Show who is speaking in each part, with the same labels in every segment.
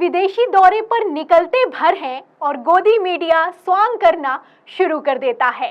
Speaker 1: विदेशी दौरे पर निकलते भर हैं और गोदी मीडिया स्वांग करना शुरू कर देता है।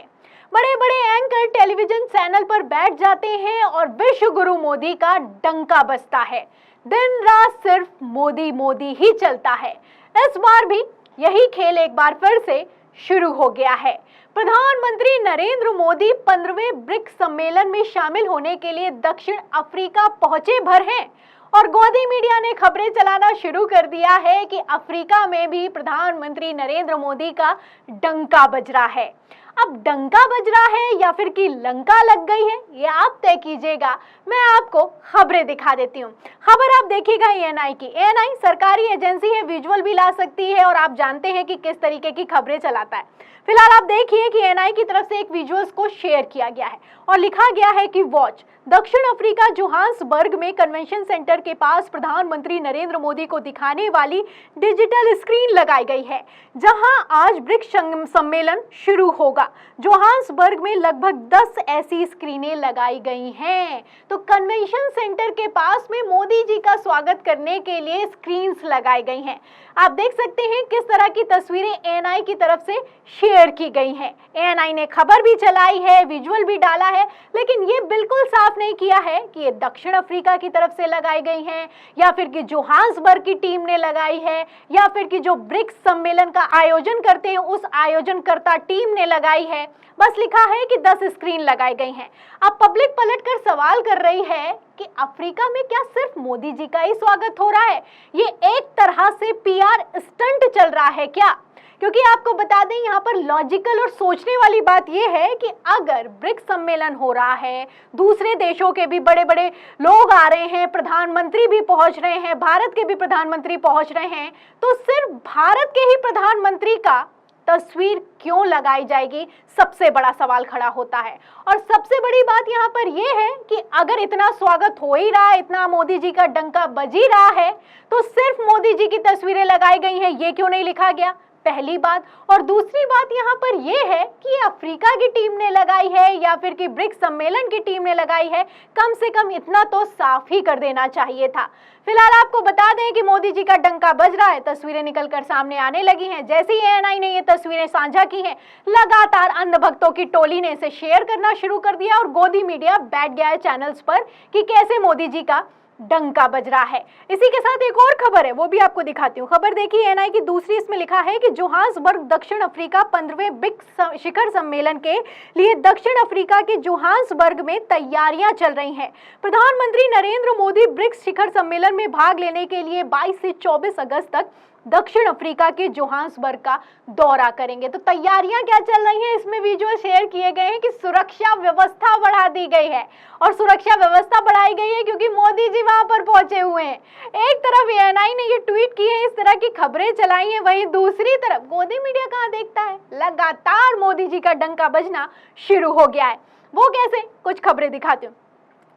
Speaker 1: बड़े बड़े एंकर टेलीविजन चैनल पर बैठ जाते हैं और विश्व गुरु मोदी का डंका बजता है। दिन रात सिर्फ मोदी मोदी ही चलता है। इस बार भी यही खेल एक बार फिर से शुरू हो गया है। प्रधानमंत्री नरेंद्र मोदी 15वें ब्रिक्स सम्मेलन में शामिल होने के लिए दक्षिण अफ्रीका पहुंचे भर हैं और गोदी मीडिया ने खबरें चलाना शुरू कर दिया है कि अफ्रीका में भी प्रधानमंत्री नरेंद्र मोदी का डंका बज रहा है। अब डंका बज रहा है या फिर कि लंका लग गई है, ये आप तय कीजिएगा। मैं आपको खबरें दिखा देती हूँ। खबर आप देखिएगा एएनआई की। एएनआई सरकारी एजेंसी है, विजुअल भी ला सकती है और आप जानते हैं कि किस तरीके की खबरें चलाता है। फिलहाल आप देखिए कि एएनआई की तरफ से एक विजुअल्स को शेयर किया गया है और लिखा गया है कि वॉच दक्षिण अफ्रीका जोहान्सबर्ग में कन्वेंशन सेंटर के पास प्रधानमंत्री नरेंद्र मोदी को दिखाने वाली डिजिटल स्क्रीन लगाई गई है, जहां आज ब्रिक्स सम्मेलन शुरू होगा। जोहान्सबर्ग में लगभग 10 ऐसी स्क्रीनें लगाई गई हैं। तो कन्वेंशन सेंटर के पास में मोदी जी का स्वागत करने के लिए स्क्रीन्स लगाई गई हैं। आप देख सकते हैं किस तरह की तस्वीरें एएनआई की तरफ से शेयर की गई हैं। एएनआई ने खबर भी चलाई है, विजुअल भी डाला है, लेकिन ये बिल्कुल साफ नहीं किया है कि ये दक्षिण अफ्रीका की तरफ से लगाई गई हैं या फिर कि जोहान्सबर्ग की टीम ने लगाई है या फिर कि जो ब्रिक्स सम्मेलन का आयोजन करते हैं उस आयोजनकर्ता टीम ने लगाई है। बस लिखा है कि 10 स्क्रीन लगाई गई हैं। अब पब्लिक पलटकर सवाल कर रही है कि अफ्रीका में क्या सिर्फ मोदी जी का ही स्वागत हो रहा है? ये एक तरह से पीआर स्टंट चल रहा है क्या? क्योंकि आपको बता दें, यहाँ पर लॉजिकल और सोचने वाली बात यह है कि अगर ब्रिक्स सम्मेलन हो रहा है, दूसरे देशों के भी बड़े बड़े लोग आ रहे हैं, प्रधानमंत्री भी पहुंच रहे हैं, भारत के भी प्रधानमंत्री पहुंच रहे हैं, तो सिर्फ भारत के ही प्रधानमंत्री का तस्वीर क्यों लगाई जाएगी? सबसे बड़ा सवाल खड़ा होता है। और सबसे बड़ी बात यहाँ पर यह है कि अगर इतना स्वागत हो ही रहा है, इतना मोदी जी का डंका बज ही रहा है, तो सिर्फ मोदी जी की तस्वीरें लगाई गई हैं, ये क्यों नहीं लिखा गया? पहली बात। और दूसरी बात यहाँ पर यह है कि अफ्रीका की टीम ने लगाई है या फिर कि ब्रिक्स सम्मेलन की टीम ने लगाई है, कम से कम इतना तो साफ ही कर देना चाहिए था। फिलहाल आपको बता दें कि मोदी जी का डंका बज रहा है, तस्वीरें निकलकर सामने आने लगी हैं। जैसे ही एएनआई ने ये तस्वीरें साझा की हैं, लगातार अंधभक्तों की टोली ने इसे शेयर करना शुरू कर दिया और गोदी मीडिया बैठ गया है चैनल्स पर कि कैसे मोदी जी का डंका बज रहा है। इसी के साथ एक और खबर है, वो भी आपको दिखाती हूँ। खबर देखिए एएनआई की दूसरी, इसमें लिखा है कि जोहान्सबर्ग दक्षिण अफ्रीका 15वें ब्रिक्स शिखर सम्मेलन के लिए दक्षिण अफ्रीका के जोहान्सबर्ग में तैयारियां चल रही हैं। प्रधानमंत्री नरेंद्र मोदी ब्रिक्स शिखर सम्मेलन में भाग लेने के लिए 22 से 24 अगस्त तक दक्षिण अफ्रीका के जोहान्सबर्ग का दौरा करेंगे। तो तैयारियां क्या चल रही हैं, इसमें विजुअल शेयर किए गए हैं कि सुरक्षा व्यवस्था बढ़ा दी गई है। और सुरक्षा व्यवस्था बढ़ाई गई है क्योंकि मोदी जी वहां पर पहुंचे हुए हैं। एक तरफ एएनआई ने ये ट्वीट किए हैं, इस तरह की खबरें चलाई हैं, वहीं दूसरी तरफ गोदी मीडिया कहां देखता है, लगातार मोदी जी का डंका बजना शुरू हो गया है। वो कैसे, कुछ खबरें दिखाती हूँ।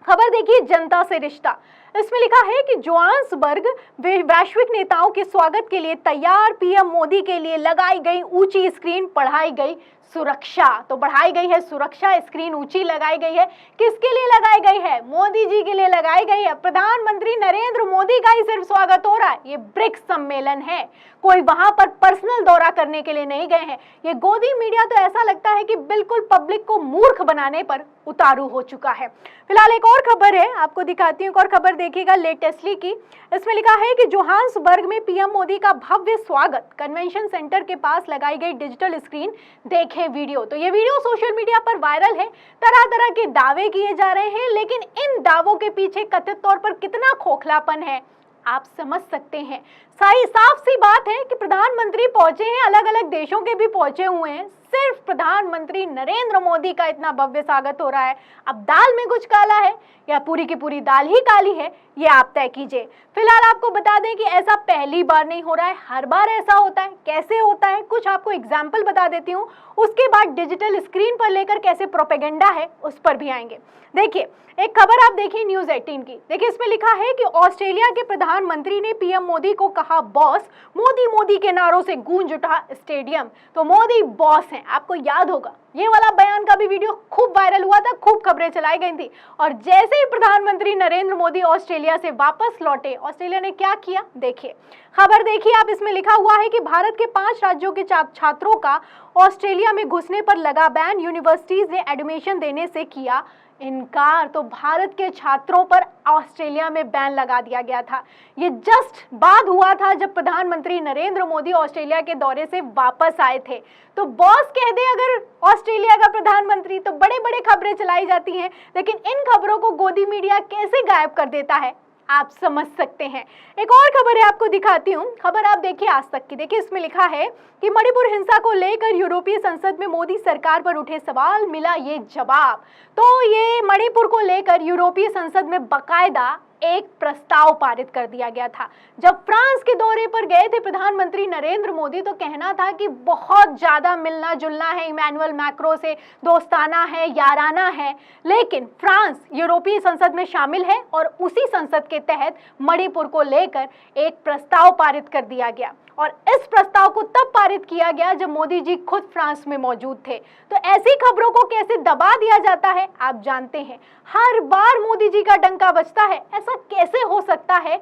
Speaker 1: खबर देखिए जनता से रिश्ता, इसमें लिखा है कि जोहान्सबर्ग वैश्विक नेताओं के स्वागत के लिए तैयार, पीएम मोदी के लिए लगाई गई ऊंची स्क्रीन, बढ़ाई गई सुरक्षा। तो बढ़ाई गई है सुरक्षा, स्क्रीन ऊंची लगाई गई है। किसके लिए लगाई गई है? मोदी जी के लिए लगाई गई है। प्रधानमंत्री नरेंद्र मोदी का ही सिर्फ स्वागत हो रहा है। ये ब्रिक्स सम्मेलन है, कोई वहां पर पर्सनल दौरा करने के लिए नहीं गए हैं। ये गोदी मीडिया तो ऐसा लगता है कि बिल्कुल पब्लिक को मूर्ख बनाने पर उतारू हो चुका है। फिलहाल एक और खबर है, आपको दिखाती हूँ। एक और खबर देखिएगा लेटेस्टली की, इसमें लिखा है कि जोहान्सबर्ग में पीएम मोदी का भव्य स्वागत, कन्वेंशन सेंटर के पास लगाई गई डिजिटल स्क्रीन, देखें वीडियो। तो ये वीडियो सोशल मीडिया पर वायरल है, तरह तरह के दावे किए जा रहे हैं, लेकिन इन दावों के पीछे कथित तौर पर कितना खोखलापन है आप समझ सकते हैं। साफ सी बात है कि प्रधानमंत्री पहुंचे हैं, अलग अलग देशों के भी पहुंचे हुए हैं, सिर्फ प्रधानमंत्री नरेंद्र मोदी का इतना भव्य स्वागत हो रहा है। अब दाल में कुछ काला है या पूरी की पूरी दाल ही काली है, ये आप तय कीजिए। फिलहाल आपको बता दें कि ऐसा पहली बार नहीं हो रहा है, हर बार ऐसा होता है। कैसे होता है, कुछ आपको एग्जाम्पल बता देती हूँ, उसके बाद डिजिटल स्क्रीन पर लेकर कैसे प्रोपेगेंडा है उस पर भी आएंगे। देखिए एक खबर आप देखिए न्यूज़ 18 की, देखिए इसमें लिखा है कि ऑस्ट्रेलिया के प्रधानमंत्री ने पीएम मोदी को कहा बॉस, मोदी मोदी के नारों से गूंज उठा स्टेडियम। तो मोदी बॉस हैं। आपको याद होगा ये वाला बयान का भी वीडियो खूब वायरल हुआ था, खूब खबरें चलाई गई थी। और जैसे ही प्रधानमंत्री नरेंद्र मोदी ऑस्ट्रेलिया से वापस लौटे, ऑस्ट्रेलिया ने क्या किया देखिए, खबर देखिए आप। इसमें लिखा हुआ है कि भारत के 5 राज्यों के छात्रों का ऑस्ट्रेलिया में घुसने पर लगा बैन, यूनिवर्सिटीज ने एडमिशन देने से किया इनकार। तो भारत के छात्रों पर ऑस्ट्रेलिया में बैन लगा दिया गया था। ये जस्ट बाद हुआ था जब प्रधानमंत्री नरेंद्र मोदी ऑस्ट्रेलिया के दौरे से वापस आए थे। तो बॉस कह दे अगर ऑस्ट्रेलिया का प्रधानमंत्री तो बड़े बड़े खबरें चलाई जाती हैं, लेकिन इन खबरों को गोदी मीडिया कैसे गायब कर देता है आप समझ सकते हैं। एक और खबर है, आपको दिखाती हूँ। खबर आप देखिए आज तक की, देखिए इसमें लिखा है कि मणिपुर हिंसा को लेकर यूरोपीय संसद में मोदी सरकार पर उठे सवाल, मिला ये जवाब। तो ये मणिपुर को लेकर यूरोपीय संसद में बकायदा एक प्रस्ताव पारित कर दिया गया था। जब फ्रांस के दौरे पर गए थे प्रधानमंत्री नरेंद्र मोदी, तो कहना था कि बहुत ज्यादा मिलना जुलना है इमैनुअल मैक्रो से, दोस्ताना है, याराना है। लेकिन फ्रांस यूरोपीय संसद में शामिल है और उसी संसद के तहत मणिपुर को लेकर एक प्रस्ताव पारित कर दिया गया। और इस प्रस्ताव को तब पारित किया गया जब मोदी जी खुद फ्रांस में मौजूद थे। तो ऐसी खबरों को कैसे दबा दिया जाता है आप जानते हैं। हर बार मोदी जी का डंका बजता है, ऐसा कैसे हो सकता है,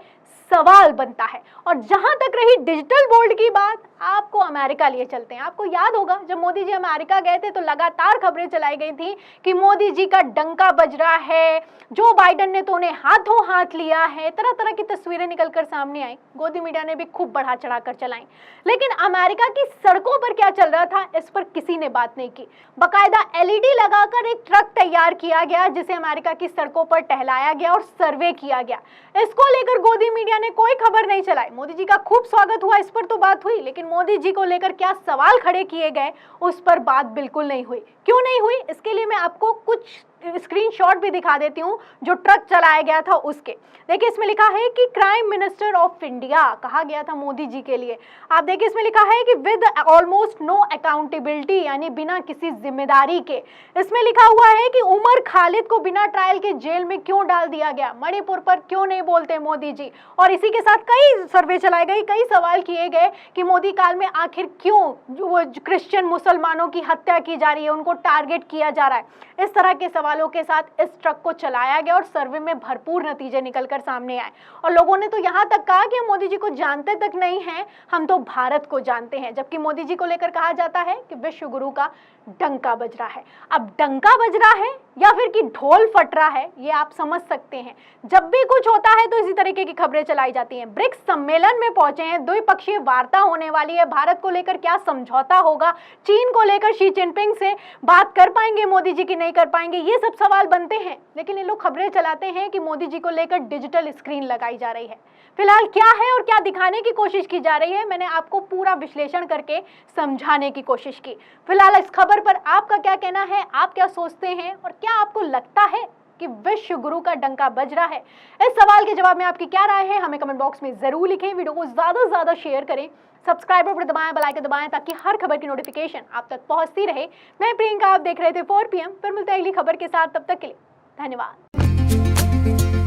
Speaker 1: सवाल बनता है। और जहां तक रही डिजिटल बोर्ड की बात, आपको अमेरिका लिए चलते हैं। आपको याद होगा जब मोदी जी अमेरिका गए थे तो लगातार खबरें चलाई गई थी कि मोदी जी का डंका बज रहा है, जो बाइडेन ने तो उन्हें हाथों हाथ लिया है। तरह तरह की तस्वीरें निकलकर सामने आई, गोदी मीडिया ने भी खूब बढ़ा चढ़ाकर चलाई। लेकिन अमेरिका की सड़कों पर क्या चल रहा था इस पर किसी ने बात नहीं की। बाकायदा एलईडी लगाकर एक ट्रक तैयार किया गया जिसे अमेरिका की सड़कों पर टहलाया गया और सर्वे किया गया। इसको लेकर गोदी मीडिया ने कोई खबर नहीं चलाई। मोदी जी का खूब स्वागत हुआ, इस पर तो बात हुई, लेकिन मोदी जी को लेकर क्या सवाल खड़े किए गए उस पर बात बिल्कुल नहीं हुई। क्यों नहीं हुई, इसके लिए मैं आपको कुछ स्क्रीनशॉट भी दिखा देती हूं जो ट्रक चलाया गया था उसके। देखिए इसमें लिखा है कि प्राइम मिनिस्टर ऑफ इंडिया कहा गया था मोदी जी के लिए। आप देखिए इसमें लिखा है कि विद ऑलमोस्ट नो अकाउंटेबिलिटी, यानी बिना किसी जिम्मेदारी के। इसमें लिखा हुआ है कि उमर खालिद को बिना ट्रायल के जेल में क्यों डाल दिया गया, मणिपुर पर क्यों नहीं बोलते मोदी जी। और इसी के साथ कई सर्वे चलाए गए, कई सवाल किए गए कि मोदी काल में आखिर क्यों वो क्रिश्चियन मुसलमानों की हत्या की जा रही है, उनको टारगेट किया जा रहा है। इस तरह के सवालों के साथ इस ट्रक को चलाया गया और सर्वे में भरपूर नतीजे निकलकर सामने आए। और लोगों ने तो यहाँ तक कहा कि हम मोदी जी को जानते तक नहीं हैं, हम तो भारत को जानते हैं। जबकि मोदी जी को लेकर कहा जाता है कि विश्व गुरु का डंका बज रहा है। अब डंका बज रहा है या फिर कि ढोल फट रहा है, ये आप समझ सकते हैं। जब भी कुछ होता है तो इसी तरीके की खबरें चलाई जाती हैं। ब्रिक्स सम्मेलन में पहुंचे हैं, द्विपक्षीय वार्ता होने वाली है, भारत को लेकर क्या समझौता होगा, चीन को लेकर शी जिनपिंग से बात कर पाएंगे मोदी जी की नहीं कर पाएंगे, ये सब सवाल बनते हैं। लेकिन ये लोग खबरें चलाते हैं कि मोदी जी को लेकर डिजिटल स्क्रीन लगाई जा रही है। फिलहाल क्या है और क्या दिखाने की कोशिश की जा रही है, मैंने आपको पूरा विश्लेषण करके समझाने की कोशिश की। फिलहाल इस खबर पर आपका क्या कहना है, आप क्या सोचते हैं और क्या आपको लगता है कि विश्व गुरु का डंका बज रहा है? इस सवाल के जवाब में आपकी क्या राय है हमें कमेंट बॉक्स में जरूर लिखें। वीडियो को ज्यादा से ज्यादा शेयर करें, सब्सक्राइब पर दबाएं, बेल आइकन दबाएं ताकि हर खबर की नोटिफिकेशन आप तक पहुंचती रहे। मैं प्रियंका, आप देख रहे थे 4 PM। फिर मिलते हैं अगली खबर के साथ, तब तक के लिए धन्यवाद।